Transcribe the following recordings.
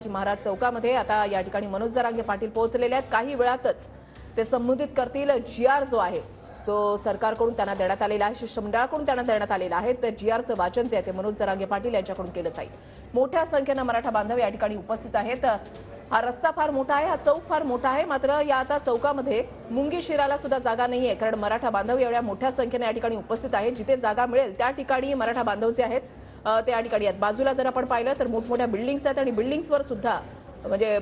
महाराज चौकामध्ये आता या ठिकाणी मनोज जरांगे पाटील पोहोचलेले आहेत। काही वेळातच ते संबोधित करतील जीआर जो आहे जो सरकारकडून त्यांना देण्यात आलेला आहे, शिष्टमंडळाकडून त्यांना देण्यात आलेला आहे। तर जीआरचं वाचन जे आहे ते मनोज जरांगे पाटील यांच्याकडून केलं जाईल। मोठ्या संख्येने मराठा बांधव या ठिकाणी उपस्थित आहेत। हा रस्ता फार मोठा आहे, हा चौक फार मोठा आहे, मात्र या आता चौकामध्ये मुंगी शिराला सुद्धा जागा नाहीये, कारण मराठा बांधव एवढ्या मोठ्या संख्येने या ठिकाणी उपस्थित आहेत। जिथे जागा मिळेल त्या ठिकाणी मराठा बांधव जे आहेत ते या ठिकाणी आहेत। बाजूला जर आपण पाहिलं तर मोठमोठ्या बिल्डिंग्स आहेत आणि बिल्डिंग्सवर सुद्धा म्हणजे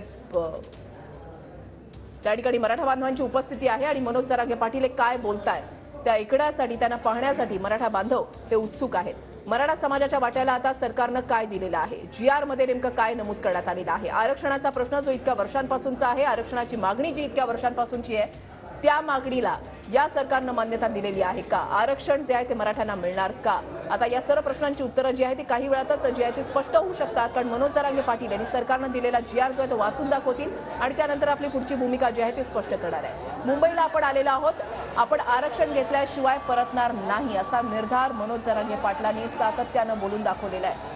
त्या ठिकाणी मराठा बांधवांची उपस्थिती आहे आणि मनोज जरांगे पाटील काय बोलतायत त्या ऐकण्यासाठी, त्यांना पाहण्यासाठी मराठा बांधव हे उत्सुक आहेत। मराठा समाजाच्या वाट्याला आता सरकारनं काय दिलेलं आहे, जीआर मध्ये नेमकं काय नमूद करण्यात आलेलं आहे, आरक्षणाचा प्रश्न जो इतक्या वर्षांपासूनचा आहे, आरक्षणाची मागणी जी इतक्या वर्षांपासूनची आहे त्या मागणीला या सरकारनं मान्यता दिलेली आहे का, आरक्षण जे आहे ते मराठ्यांना मिळणार का। आता या सर्व प्रश्नांची उत्तरं जी आहे ती काही वेळातच जी आहे ती स्पष्ट होऊ शकतात, कारण मनोज जरांगे पाटील यांनी सरकारनं दिलेला जीआर जो आहे तो वाचून दाखवतील आणि त्यानंतर आपली पुढची भूमिका जी आहे ती स्पष्ट करणार आहे। मुंबईला आपण आलेलो आहोत, आपण आरक्षण घेतल्याशिवाय परतणार नाही असा निर्धार मनोज जरांगे पाटलांनी सातत्यानं बोलून दाखवलेला आहे।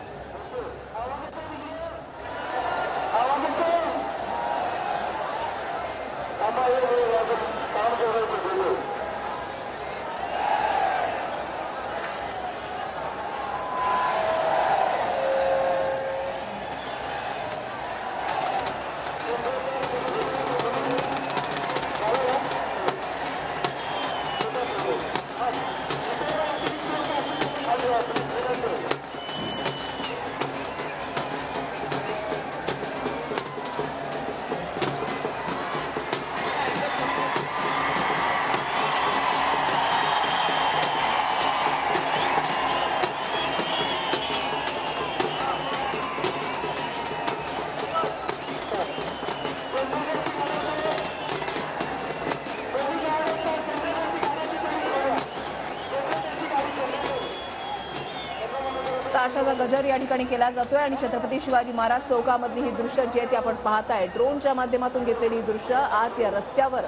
ताशाचा गजर या ठिकाणी केला जातोय आणि छत्रपती शिवाजी महाराज चौकामधली ही दृश्य जी आहे ती आपण पाहताय, ड्रोनच्या माध्यमातून घेतलेली ही दृश्य। आज या रस्त्यावर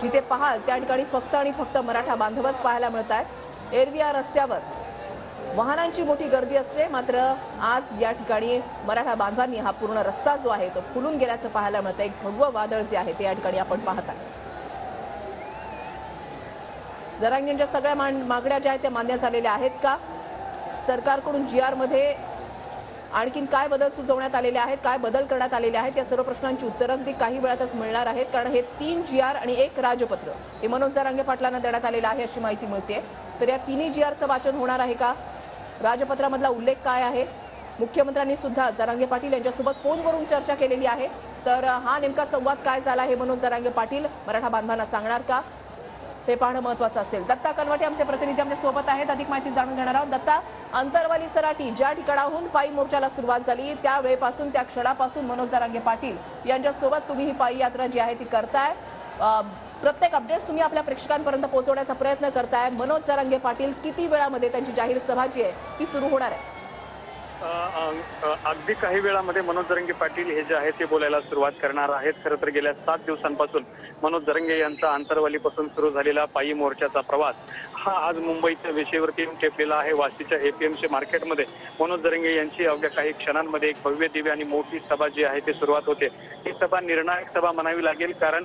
जिथे पाहाल त्या ठिकाणी फक्त आणि फक्त मराठा बांधवच पाहायला मिळत आहेत। एरवी या रस्त्यावर वाहनांची मोठी गर्दी असते, मात्र आज या ठिकाणी मराठा बांधवांनी हा पूर्ण रस्ता जो आहे तो फुलून गेल्याचं पाहायला मिळतं। एक भगवं वादळ जे आहे ते या ठिकाणी आपण पाहताय। जरांगेंच्या सगळ्या मागण्या ज्या आहेत त्या मान्य झालेल्या आहेत का, सरकारकडून जीआर मध्ये आणखीन काय बदल सुचवण्यात आलेले आहेत, काय बदल करण्यात आलेले आहेत, या सर्व प्रश्नांची उत्तरं अगदी काही वेळातच मिळणार आहेत, कारण हे 3 जीआर आणि 1 राजपत्र हे मनोज जरांगे पाटलांना देण्यात आलेलं आहे अशी माहिती मिळते। तर या तिन्ही जीआरचं वाचन होणार आहे का, राजपत्रामधला उल्लेख काय आहे, मुख्यमंत्र्यांनी सुद्धा जरांगे पाटील यांच्यासोबत फोनवरून चर्चा केलेली आहे। तर हा नेमका संवाद काय झाला हे मनोज जरांगे पाटील मराठा बांधवांना सांगणार का, हे पाहणं महत्त्वाचं असेल। दत्ता कनवटे आमचे प्रतिनिधी आमच्या सोबत आहेत, अधिक माहिती जाणून घेणार आहोत। दत्ता, अंतरवाली सराटी ज्या ठिकाणाहून पायी मोर्चाला सुरुवात झाली त्यावेळेपासून त्या क्षणापासून मनोज जरांगे पाटील यांच्यासोबत तुम्ही ही पायी यात्रा जी आहे ती करताय, प्रत्येक अपडेट्स तुम्ही आपल्या प्रेक्षकांपर्यंत पोहोचवण्याचा प्रयत्न करताय। मनोज जरांगे पाटील किती वेळामध्ये त्यांची जाहीर सभा जी आहे ती सुरू होणार आहे? अगदी काही वेळामध्ये मनोज जरांगे पाटील हे जे आहे ते बोलायला सुरुवात करणार आहेत। खरं तर गेल्या 7 दिवसांपासून मनोज जरांगे यांचा अंतरवालीपासून सुरू झालेला पायी मोर्चाचा प्रवास हा आज मुंबईच्या वेशीवरती येऊन ठेपलेला आहे। वाशीच्या एपीएमसी मार्केटमध्ये मनोज जरांगे यांची अवघ्या काही क्षणांमध्ये एक भव्य दिव्य आणि मोठी सभा जी आहे ती सुरुवात होते। ही सभा निर्णायक सभा म्हणावी लागेल, कारण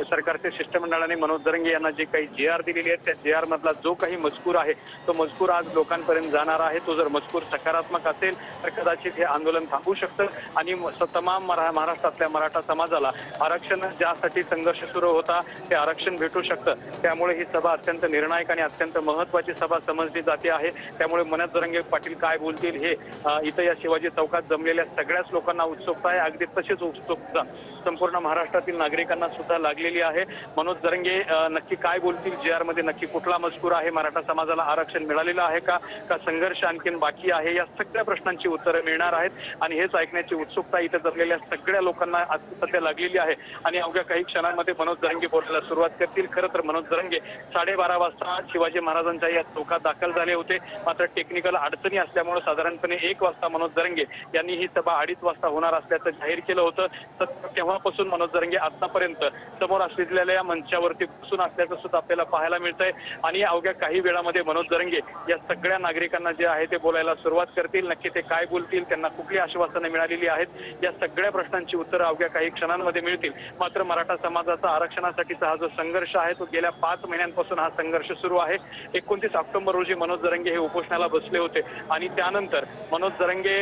सरकारच्या शिष्टमंडळाने मनोज जरांगे यांना जे काही जीआर दिलेली आहेत त्या जीआर मधला जो काही मजकूर आहे तो मजकूर आज लोकांपर्यंत जाणार आहे। तो जर मजकूर सकारात्मक असेल तर कदाचित हे आंदोलन थांबू शकतं आणि तमाम महाराष्ट्रातल्या मराठा समाजाला आरक्षण ज्यासाठी संघर्ष सुरू होता ते आरक्षण भेटू शकतं। त्यामुळे ही सभा अत्यंत निर्णायक आणि अत्यंत महत्त्वाची सभा समजली जाते आहे। त्यामुळे मनोज जरांगे पाटील काय बोलतील हे इथं या शिवाजी चौकात जमलेल्या सगळ्याच लोकांना उत्सुकता आहे। अगदी तशीच उत्सुकता संपूर्ण महाराष्ट्रातील नागरिकांना सुद्धा लागलेली आहे। मनोज जरांगे नक्की काय बोलतील, जीआर मध्ये नक्की कुठला मजकूर आहे, मराठा समाजाला आरक्षण मिळालेलं आहे का संघर्ष आणखीन बाकी आहे, या सगळ्या प्रश्नांची उत्तरं मिळणार आहेत आणि हेच ऐकण्याची उत्सुकता इथे जमलेल्या सगळ्या लोकांना सध्या लागलेली आहे। आणि अवघ्या काही क्षणांमध्ये मनोज जरांगे बोलायला सुरुवात करतील। खरं तर मनोज जरांगे 12:30 वाजता शिवाजी महाराजांच्या या चौकात दाखल झाले होते, मात्र टेक्निकल अडचणी असल्यामुळे साधारणपणे 1 वाजता मनोज जरांगे यांनी ही सभा 2:30 वाजता होणार असल्याचं जाहीर केलं होतं। तेव्हापासून मनोज जरांगे आतापर्यंत समोर असलेल्या मंचावरती बसून असल्याचं सुद्धा आपल्याला पाहायला मिळतंय आणि अवघ्या काही वेळामध्ये मनोज जरांगे या सगळ्या नागरिकांना जे आहे ते बोलायला सुरुवात करतील। नक्की ते काय बोलतील, त्यांना कुठली आश्वासनं मिळालेली आहेत, या सगळ्या प्रश्नांची उत्तरं अवघ्या काही क्षणांमध्ये मिळतील. मात्र मराठा समाजाचा आरक्षणासाठीचा हा जो संघर्ष आहे तो गेल्या 5 महिन्यांपासून हा संघर्ष सुरू आहे. 29 ऑक्टोबर रोजी मनोज जरांगे हे उपोषणाला बसले होते आणि त्यानंतर मनोज जरांगे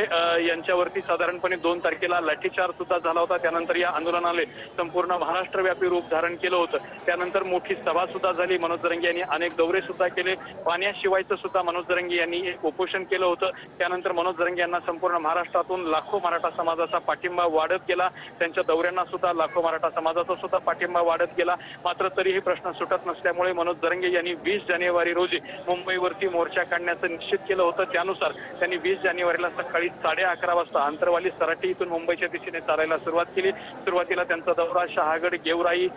यांच्यावरती साधारणपणे 2 तारखेला लाठीचार्ज सुद्धा झाला होता. त्यानंतर या आंदोलनाने संपूर्ण महाराष्ट्रव्यापी रूप धारण केलं होतं. त्यानंतर मोठी सभा सुद्धा झाली. मनोज जरांगे यांनी अनेक दौरे सुद्धा केले. पाण्याशिवायचं सुद्धा मनोज जरांगे यांनी एक उपोषण केलं होतं. त्यानंतर मनोज जरांगे यांना संपूर्ण महाराष्ट्रातून लाखो मराठा समाजाचा पाठिंबा वाढत गेला. त्यांच्या दौऱ्यांना सुद्धा लाखो मराठा समाजाचा सुद्धा पाठिंबा वाढत गेला. मात्र तरीही प्रश्न सुटत नसल्यामुळे मनोज जरांगे यांनी 20 जानेवारी रोजी मुंबईवरती मोर्चा काढण्याचं निश्चित केलं होतं. त्यानुसार त्यांनी 20 जानेवारीला सकाळी 11:30 वाजता आंतरवाली सराटी इथून मुंबईच्या दिशेने चालायला सुरुवात केली. सुरुवातीला त्यांचा दौरा शहागड, गेवराई,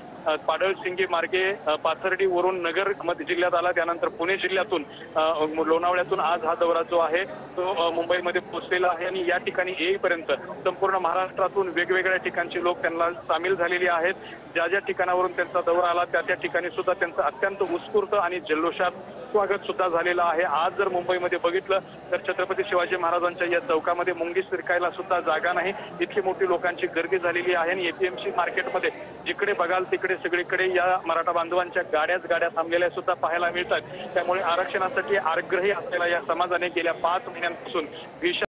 पाडळसिंगी मार्गे पाथर्डी वरून नगर जिल्ह्यात आला. त्यानंतर पुणे जिल्ह्यातून लोणावळ्यातून आज हा दौरा जो आहे तो मुंबईमध्ये पोहोचलेला आहे आणि या ठिकाणी येईपर्यंत संपूर्ण महाराष्ट्रातून वेगवेगळ्या ठिकाणचे लोक त्यांना सामील झालेले आहेत. ज्या ज्या ठिकाणावरून त्यांचा दौरा आला त्या ठिकाणी सुद्धा त्यांचं अत्यंत उत्स्फूर्त आणि जल्लोषात स्वागत सुद्धा झालेलं आहे. आज जर मुंबईमध्ये बघितलं तर छत्रपती शिवाजी महाराजांच्या या चौकामध्ये मुंगी शिरकायला सुद्धा जागा नाही, इतकी मोठी लोकांची गर्दी झालेली आहे. आणि एपीएमसी मार्केटमध्ये जिकडे बघाल तिकडे सगळीकडे या मराठा बांधवांच्या गाड्या थांबलेल्या सुद्धा पाहायला मिळतात. त्यामुळे आरक्षणासाठी आग्रही असलेल्या या समाजाने गेल्या 5 महिन्यांपासून भीषण